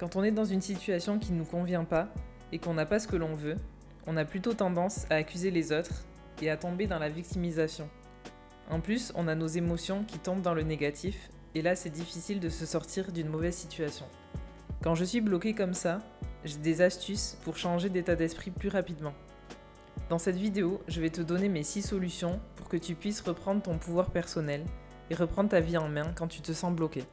Quand on est dans une situation qui ne nous convient pas et qu'on n'a pas ce que l'on veut, on a plutôt tendance à accuser les autres et à tomber dans la victimisation. En plus, on a nos émotions qui tombent dans le négatif et là c'est difficile de se sortir d'une mauvaise situation. Quand je suis bloquée comme ça, j'ai des astuces pour changer d'état d'esprit plus rapidement. Dans cette vidéo, je vais te donner mes 6 solutions pour que tu puisses reprendre ton pouvoir personnel et reprendre ta vie en main quand tu te sens bloqué.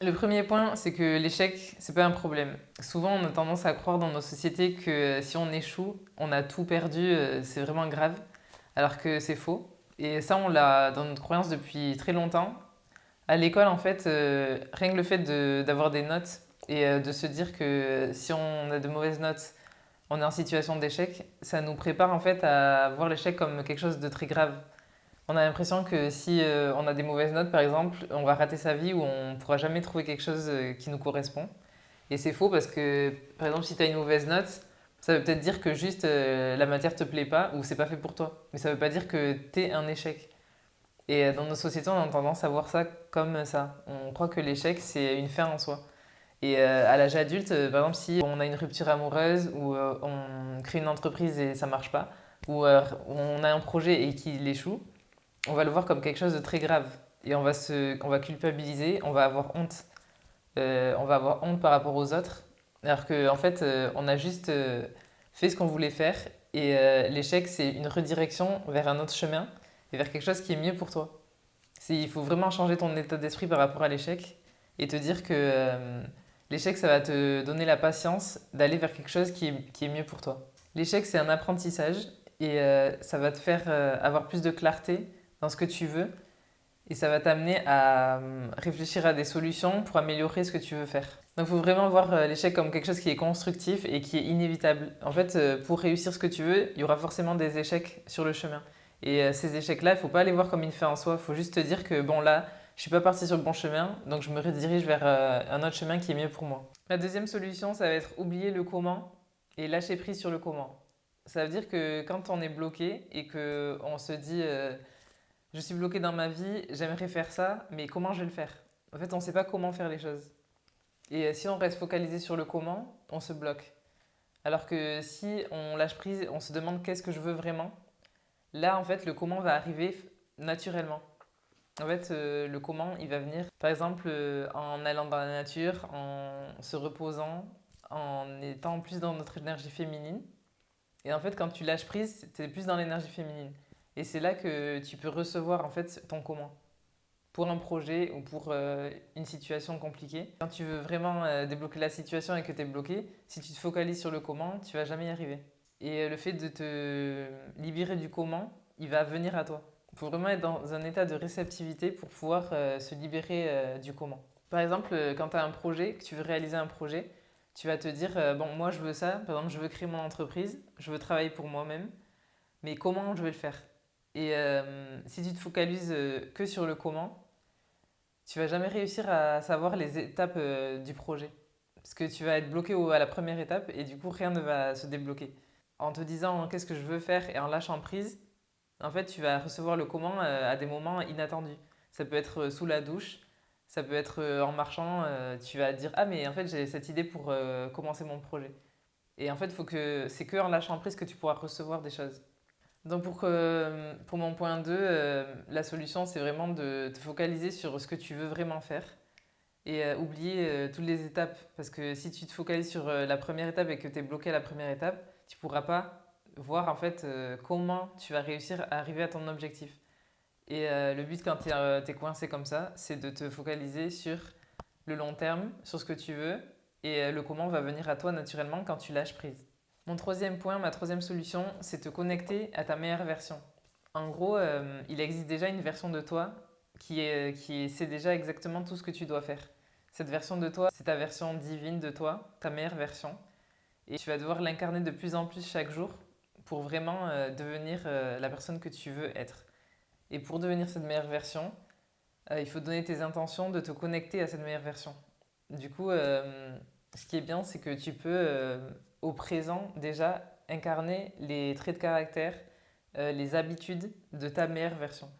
Le premier point, c'est que l'échec, c'est pas un problème. Souvent, on a tendance à croire dans nos sociétés que si on échoue, on a tout perdu, c'est vraiment grave, alors que c'est faux. Et ça, on l'a dans notre croyance depuis très longtemps. À l'école, en fait, rien que le fait d'avoir des notes et de se dire que si on a de mauvaises notes, on est en situation d'échec, ça nous prépare en fait à voir l'échec comme quelque chose de très grave. On a l'impression que si on a des mauvaises notes, par exemple, on va rater sa vie ou on ne pourra jamais trouver quelque chose qui nous correspond. Et c'est faux parce que, par exemple, si tu as une mauvaise note, ça veut peut-être dire que juste la matière te plaît pas ou c'est pas fait pour toi. Mais ça veut pas dire que tu es un échec. Et dans nos sociétés, on a tendance à voir ça comme ça. On croit que l'échec, c'est une fin en soi. Et à l'âge adulte, par exemple, si on a une rupture amoureuse ou on crée une entreprise et ça marche pas, ou on a un projet et qu'il échoue, on va le voir comme quelque chose de très grave. Et on va culpabiliser, on va avoir honte. On va avoir honte par rapport aux autres. Alors qu'en en fait, on a juste fait ce qu'on voulait faire. Et l'échec, c'est une redirection vers un autre chemin et vers quelque chose qui est mieux pour toi. Il faut vraiment changer ton état d'esprit par rapport à l'échec et te dire que l'échec, ça va te donner la patience d'aller vers quelque chose qui est mieux pour toi. L'échec, c'est un apprentissage et ça va te faire avoir plus de clarté dans ce que tu veux et ça va t'amener à réfléchir à des solutions pour améliorer ce que tu veux faire. Donc il faut vraiment voir l'échec comme quelque chose qui est constructif et qui est inévitable. En fait, pour réussir ce que tu veux, il y aura forcément des échecs sur le chemin. Et ces échecs-là, il ne faut pas les voir comme une fin en soi. Il faut juste te dire que bon là, je ne suis pas parti sur le bon chemin, donc je me redirige vers un autre chemin qui est mieux pour moi. La deuxième solution, ça va être oublier le comment et lâcher prise sur le comment. Ça veut dire que quand on est bloqué et qu'on se dit je suis bloqué dans ma vie, j'aimerais faire ça, mais comment je vais le faire? En fait, on ne sait pas comment faire les choses. Et si on reste focalisé sur le comment, on se bloque. Alors que si on lâche prise, on se demande qu'est-ce que je veux vraiment, là, en fait, le comment va arriver naturellement. En fait, le comment, il va venir, par exemple, en allant dans la nature, en se reposant, en étant plus dans notre énergie féminine. Et en fait, quand tu lâches prise, tu es plus dans l'énergie féminine. Et c'est là que tu peux recevoir en fait ton comment pour un projet ou pour une situation compliquée. Quand tu veux vraiment débloquer la situation et que tu es bloqué, si tu te focalises sur le comment, tu vas jamais y arriver. Et le fait de te libérer du comment, il va venir à toi. Il faut vraiment être dans un état de réceptivité pour pouvoir se libérer du comment. Par exemple, quand tu as un projet, que tu veux réaliser un projet, tu vas te dire, bon, moi je veux ça, par exemple, je veux créer mon entreprise, je veux travailler pour moi-même, mais comment je vais le faire? Et si tu te focalises que sur le comment, tu vas jamais réussir à savoir les étapes du projet. Parce que tu vas être bloqué à la première étape et du coup rien ne va se débloquer. En te disant qu'est-ce que je veux faire et en lâchant prise, en fait tu vas recevoir le comment à des moments inattendus. Ça peut être sous la douche, ça peut être en marchant, tu vas dire ah mais en fait j'ai cette idée pour commencer mon projet. Et en fait c'est que en lâchant prise que tu pourras recevoir des choses. Donc pour mon point 2, la solution c'est vraiment de te focaliser sur ce que tu veux vraiment faire et oublier toutes les étapes. Parce que si tu te focalises sur la première étape et que tu es bloqué à la première étape, tu ne pourras pas voir en fait comment tu vas réussir à arriver à ton objectif. Et le but quand tu es, coincé comme ça, c'est de te focaliser sur le long terme, sur ce que tu veux et le comment va venir à toi naturellement quand tu lâches prise. Mon troisième point, ma troisième solution, c'est te connecter à ta meilleure version. En gros, il existe déjà une version de toi qui sait déjà exactement tout ce que tu dois faire. Cette version de toi, c'est ta version divine de toi, ta meilleure version. Et tu vas devoir l'incarner de plus en plus chaque jour pour vraiment devenir la personne que tu veux être. Et pour devenir cette meilleure version, il faut donner tes intentions de te connecter à cette meilleure version. Du coup, ce qui est bien, c'est que tu peux, au présent, déjà incarner les traits de caractère, les habitudes de ta meilleure version.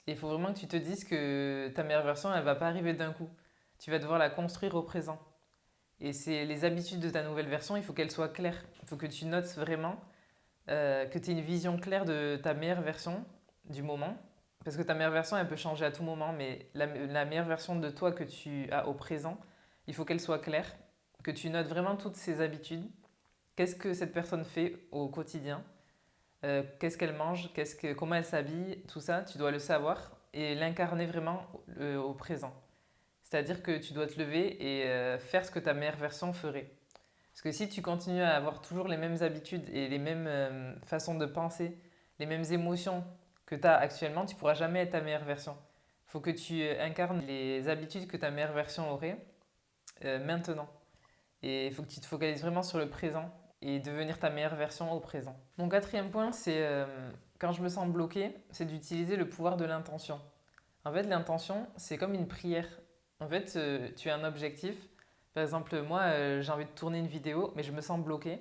Et il faut vraiment que tu te dises que ta meilleure version, elle ne va pas arriver d'un coup. Tu vas devoir la construire au présent. Et c'est les habitudes de ta nouvelle version, il faut qu'elles soient claires. Il faut que tu notes vraiment, que tu aies une vision claire de ta meilleure version du moment. Parce que ta meilleure version, elle peut changer à tout moment, mais la meilleure version de toi que tu as au présent, il faut qu'elle soit claire, que tu notes vraiment toutes ces habitudes. Qu'est-ce que cette personne fait au quotidien? Qu'est-ce qu'elle mange? Comment elle s'habille? Tout ça, tu dois le savoir et l'incarner vraiment au présent. C'est-à-dire que tu dois te lever et faire ce que ta meilleure version ferait. Parce que si tu continues à avoir toujours les mêmes habitudes et les mêmes façons de penser, les mêmes émotions que tu as actuellement, tu ne pourras jamais être ta meilleure version. Il faut que tu incarnes les habitudes que ta meilleure version aurait maintenant. Et il faut que tu te focalises vraiment sur le présent et devenir ta meilleure version au présent. Mon quatrième point, c'est quand je me sens bloqué, c'est d'utiliser le pouvoir de l'intention. En fait, l'intention, c'est comme une prière. En fait, tu as un objectif. Par exemple, moi, j'ai envie de tourner une vidéo, mais je me sens bloqué.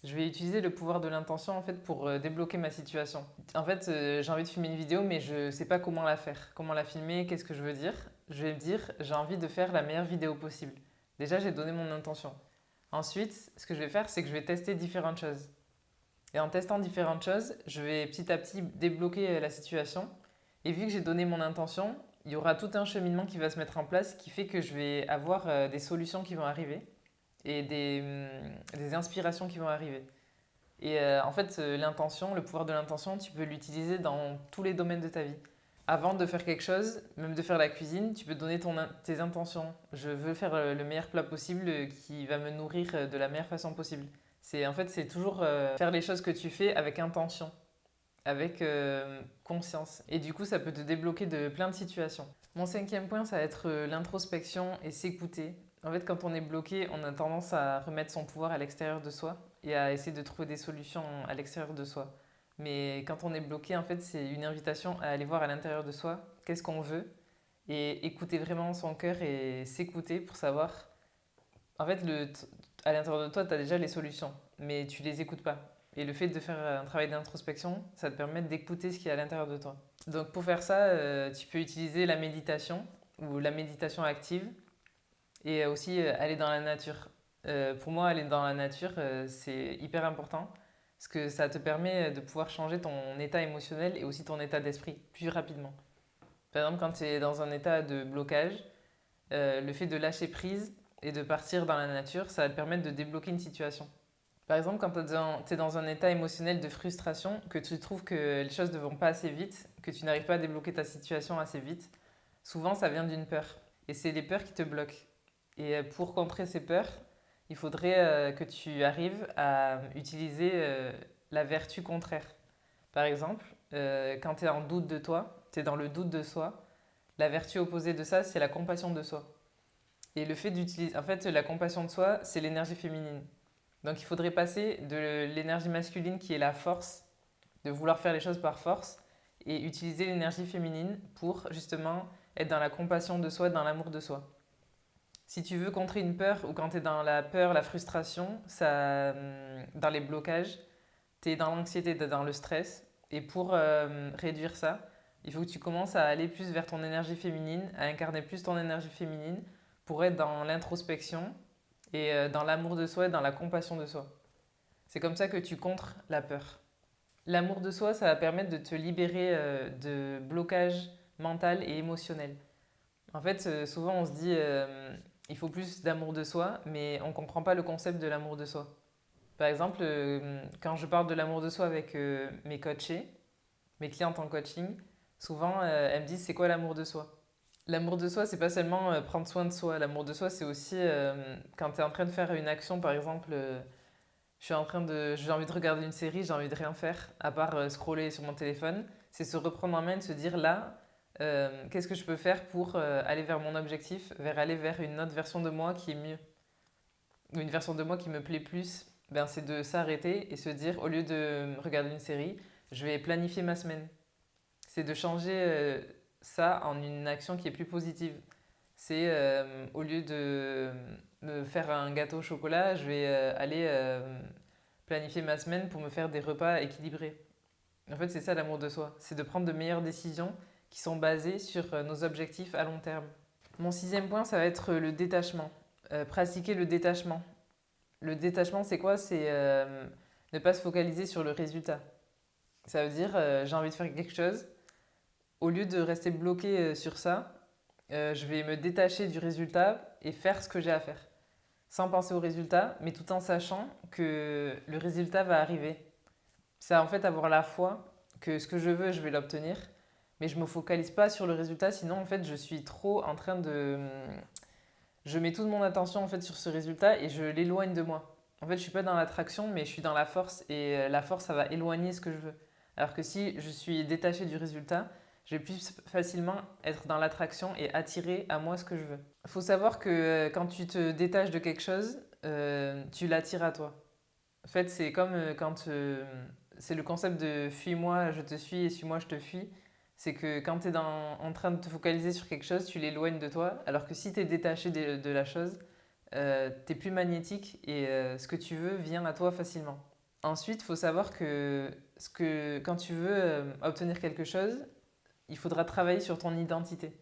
Je vais utiliser le pouvoir de l'intention en fait pour débloquer ma situation. En fait, j'ai envie de filmer une vidéo, mais je ne sais pas comment la faire, comment la filmer, qu'est-ce que je veux dire. Je vais me dire, j'ai envie de faire la meilleure vidéo possible. Déjà, j'ai donné mon intention. Ensuite, ce que je vais faire, c'est que je vais tester différentes choses. Et en testant différentes choses, je vais petit à petit débloquer la situation. Et vu que j'ai donné mon intention, il y aura tout un cheminement qui va se mettre en place qui fait que je vais avoir des solutions qui vont arriver et des inspirations qui vont arriver. Et en fait, l'intention, le pouvoir de l'intention, tu peux l'utiliser dans tous les domaines de ta vie. Avant de faire quelque chose, même de faire la cuisine, tu peux donner tes intentions. Je veux faire le meilleur plat possible qui va me nourrir de la meilleure façon possible. En fait, c'est toujours faire les choses que tu fais avec intention, avec conscience. Et du coup, ça peut te débloquer de plein de situations. Mon cinquième point, ça va être l'introspection et s'écouter. En fait, quand on est bloqué, on a tendance à remettre son pouvoir à l'extérieur de soi et à essayer de trouver des solutions à l'extérieur de soi. Mais quand on est bloqué, en fait, c'est une invitation à aller voir à l'intérieur de soi qu'est-ce qu'on veut et écouter vraiment son cœur et s'écouter pour savoir. En fait, à l'intérieur de toi, tu as déjà les solutions, mais tu les écoutes pas. Et le fait de faire un travail d'introspection, ça te permet d'écouter ce qui est à l'intérieur de toi. Donc pour faire ça, tu peux utiliser la méditation ou la méditation active et aussi aller dans la nature. Pour moi, aller dans la nature, c'est hyper important parce que ça te permet de pouvoir changer ton état émotionnel et aussi ton état d'esprit plus rapidement. Par exemple, quand tu es dans un état de blocage, le fait de lâcher prise et de partir dans la nature, ça va te permettre de débloquer une situation. Par exemple, quand tu es dans un état émotionnel de frustration, que tu trouves que les choses ne vont pas assez vite, que tu n'arrives pas à débloquer ta situation assez vite, souvent ça vient d'une peur. Et c'est les peurs qui te bloquent. Et pour contrer ces peurs, il faudrait que tu arrives à utiliser la vertu contraire. Par exemple, quand tu es en doute de toi, tu es dans le doute de soi, la vertu opposée de ça, c'est la compassion de soi. Et le fait d'utiliser, en fait, la compassion de soi, c'est l'énergie féminine. Donc il faudrait passer de l'énergie masculine qui est la force, de vouloir faire les choses par force, et utiliser l'énergie féminine pour justement être dans la compassion de soi, dans l'amour de soi. Si tu veux contrer une peur ou quand tu es dans la peur, la frustration, dans les blocages, tu es dans l'anxiété, tu es dans le stress. Et pour réduire ça, il faut que tu commences à aller plus vers ton énergie féminine, à incarner plus ton énergie féminine pour être dans l'introspection et dans l'amour de soi et dans la compassion de soi. C'est comme ça que tu contres la peur. L'amour de soi, ça va permettre de te libérer de blocages mental et émotionnel. En fait, souvent on se dit il faut plus d'amour de soi, mais on ne comprend pas le concept de l'amour de soi. Par exemple, quand je parle de l'amour de soi avec mes coachés, mes clientes en coaching, souvent elles me disent c'est quoi l'amour de soi? L'amour de soi, c'est pas seulement prendre soin de soi. L'amour de soi, c'est aussi quand tu es en train de faire une action, par exemple, j'ai envie de regarder une série, j'ai envie de rien faire à part scroller sur mon téléphone. C'est se reprendre en main et de se dire là, qu'est-ce que je peux faire pour aller vers mon objectif, aller vers une autre version de moi qui est mieux, ou une version de moi qui me plaît plus. Ben, c'est de s'arrêter et se dire, au lieu de regarder une série, je vais planifier ma semaine. C'est de changer ça en une action qui est plus positive. C'est au lieu de me faire un gâteau au chocolat, je vais aller planifier ma semaine pour me faire des repas équilibrés. En fait, c'est ça l'amour de soi. C'est de prendre de meilleures décisions qui sont basées sur nos objectifs à long terme. Mon sixième point, ça va être le détachement. Pratiquer le détachement. Le détachement, c'est quoi? C'est ne pas se focaliser sur le résultat. Ça veut dire, j'ai envie de faire quelque chose. Au lieu de rester bloqué sur ça, je vais me détacher du résultat et faire ce que j'ai à faire. Sans penser au résultat, mais tout en sachant que le résultat va arriver. C'est en fait avoir la foi que ce que je veux, je vais l'obtenir. Mais je ne me focalise pas sur le résultat, sinon en fait je suis trop en train de... Je mets toute mon attention en fait sur ce résultat et je l'éloigne de moi. En fait je ne suis pas dans l'attraction, mais je suis dans la force et la force ça va éloigner ce que je veux. Alors que si je suis détaché du résultat, je vais plus facilement être dans l'attraction et attirer à moi ce que je veux. Il faut savoir que quand tu te détaches de quelque chose, tu l'attires à toi. En fait, c'est comme quand c'est le concept de fuis-moi, je te suis et suis-moi, je te fuis. C'est que quand tu es en train de te focaliser sur quelque chose, tu l'éloignes de toi. Alors que si tu es détaché de la chose, tu es plus magnétique et ce que tu veux vient à toi facilement. Ensuite, il faut savoir que quand tu veux obtenir quelque chose, il faudra travailler sur ton identité.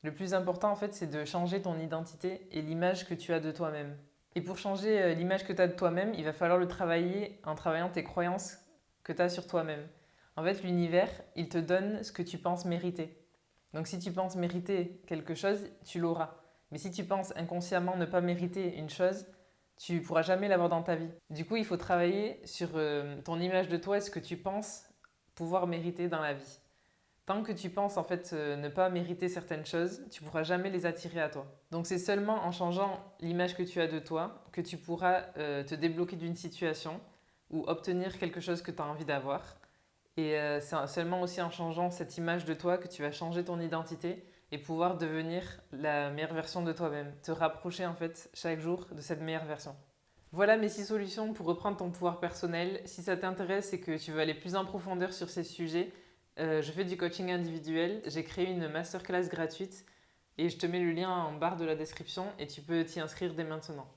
Le plus important, en fait, c'est de changer ton identité et l'image que tu as de toi-même. Et pour changer l'image que tu as de toi-même, il va falloir le travailler en travaillant tes croyances que tu as sur toi-même. En fait, l'univers, il te donne ce que tu penses mériter. Donc si tu penses mériter quelque chose, tu l'auras. Mais si tu penses inconsciemment ne pas mériter une chose, tu ne pourras jamais l'avoir dans ta vie. Du coup, il faut travailler sur ton image de toi et ce que tu penses pouvoir mériter dans la vie. Tant que tu penses en fait ne pas mériter certaines choses, tu ne pourras jamais les attirer à toi. Donc c'est seulement en changeant l'image que tu as de toi que tu pourras te débloquer d'une situation ou obtenir quelque chose que tu as envie d'avoir. Et c'est seulement aussi en changeant cette image de toi que tu vas changer ton identité et pouvoir devenir la meilleure version de toi-même. Te rapprocher en fait chaque jour de cette meilleure version. Voilà mes 6 solutions pour reprendre ton pouvoir personnel. Si ça t'intéresse et que tu veux aller plus en profondeur sur ces sujets, je fais du coaching individuel. J'ai créé une masterclass gratuite et je te mets le lien en barre de la description et tu peux t'y inscrire dès maintenant.